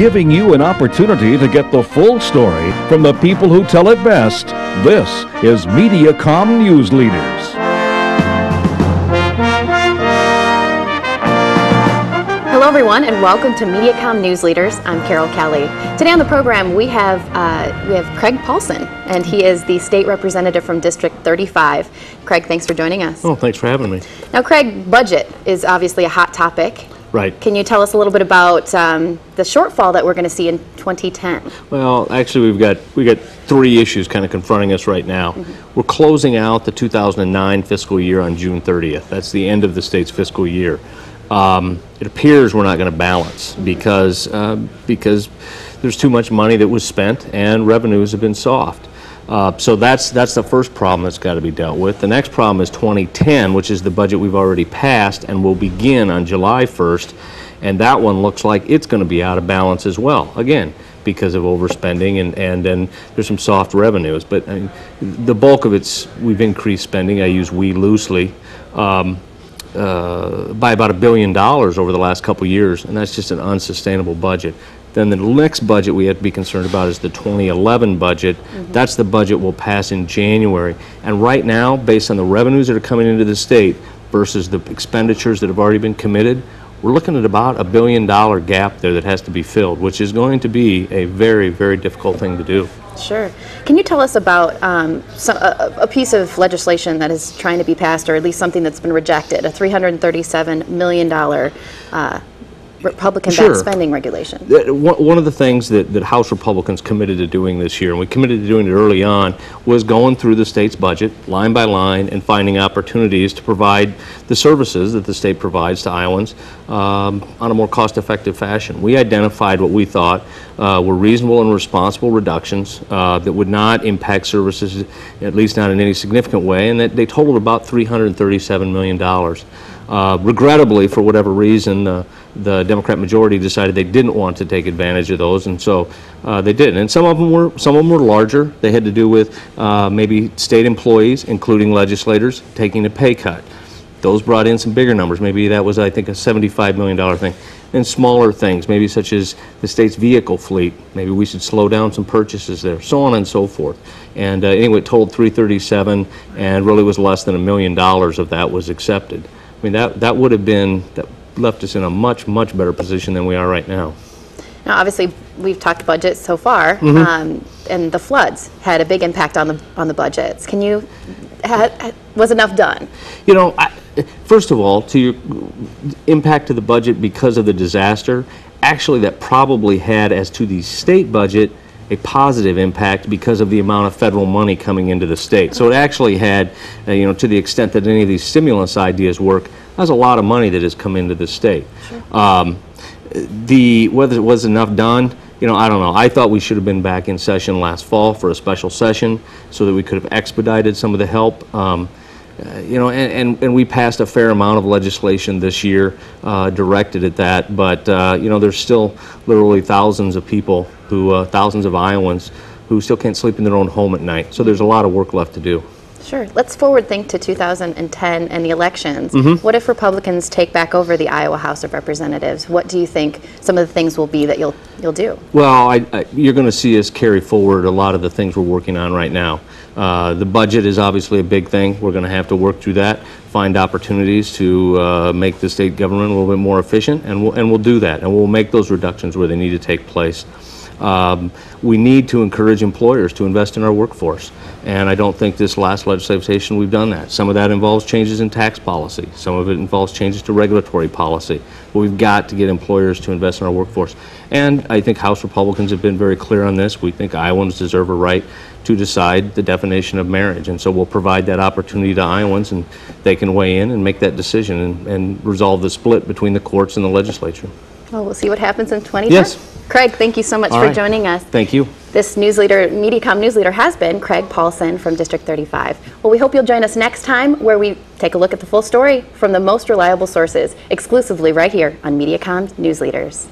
giving you an opportunity to get the full story from the people who tell it best. This is Mediacom Newsleaders. Hello everyone, and welcome to Mediacom Newsleaders. I'm Carol Kelly. Today on the program we have Kraig Paulsen, and he is the state representative from District 35. Kraig, thanks for joining us. Oh, thanks for having me. Now, Kraig, budget is obviously a hot topic. Right. Can you tell us a little bit about the shortfall that we're going to see in 2010? Well, actually, we've got three issues kind of confronting us right now. We're closing out the 2009 fiscal year on June 30th. That's the end of the state's fiscal year. It appears we're not going to balance because there's too much money that was spent and revenues have been soft. So that's the first problem that's got to be dealt with. The next problem is 2010, which is the budget we've already passed and will begin on July 1st, and that one looks like it's going to be out of balance as well, again, because of overspending and then there's some soft revenues. But I mean, the bulk of it's, we've increased spending, I use we loosely, by about $1 billion over the last couple years, and that's just an unsustainable budget. Then the next budget we have to be concerned about is the 2011 budget. That's the budget we'll pass in January. And right now, based on the revenues that are coming into the state versus the expenditures that have already been committed, we're looking at about a $1 billion gap there that has to be filled, which is going to be a very, very difficult thing to do. Sure. Can you tell us about a piece of legislation that is trying to be passed, or at least something that's been rejected, a $337 million Republican-backed spending regulation? One of the things that House Republicans committed to doing this year, and we committed to doing it early on, was going through the state's budget line by line and finding opportunities to provide the services that the state provides to Iowans on a more cost-effective fashion. We identified what we thought were reasonable and responsible reductions that would not impact services, at least not in any significant way, and that they totaled about $337 million. Regrettably, for whatever reason, the Democrat majority decided they didn't want to take advantage of those, and so they didn't. And some of them were larger. They had to do with maybe state employees, including legislators, taking a pay cut. Those brought in some bigger numbers. Maybe that was, I think, a $75 million thing. And smaller things, maybe such as the state's vehicle fleet. Maybe we should slow down some purchases there, so on and so forth. And anyway, it totaled $337, and really was less than $1 million of that was accepted. I mean, that would have been, that left us in a much, much better position than we are right now. Now, obviously, we've talked budget so far, and the floods had a big impact on the budgets. Can you, was enough done? You know, first of all, to your impact to the budget because of the disaster, actually that probably had, as to the state budget, a positive impact because of the amount of federal money coming into the state. So it actually had, you know, to the extent that any of these stimulus ideas work, there's a lot of money that has come into the state. Sure. Whether it was enough done, you know, I don't know. I thought we should have been back in session last fall for a special session so that we could have expedited some of the help. You know, and we passed a fair amount of legislation this year directed at that, but you know, there's still literally thousands of people who, thousands of Iowans who still can't sleep in their own home at night. So there's a lot of work left to do. Sure. Let's forward think to 2010 and the elections. What if Republicans take back over the Iowa House of Representatives? What do you think some of the things will be that you'll do? Well, you're going to see us carry forward a lot of the things we're working on right now. The budget is obviously a big thing. We're going to have to work through that, find opportunities to make the state government a little bit more efficient, and we'll do that, and we'll make those reductions where they need to take place. We need to encourage employers to invest in our workforce, and I don't think this last legislation we've done that. Some of that involves changes in tax policy. Some of it involves changes to regulatory policy. But we've got to get employers to invest in our workforce. And I think House Republicans have been very clear on this. We think Iowans deserve a right to decide the definition of marriage, and so we'll provide that opportunity to Iowans, and they can weigh in and make that decision and resolve the split between the courts and the legislature. Well, we'll see what happens in 2010. Yes. Kraig, thank you so much for joining us. Thank you. This Mediacom newsleader has been Kraig Paulsen from District 35. Well, we hope you'll join us next time where we take a look at the full story from the most reliable sources, exclusively right here on Mediacom Newsleaders.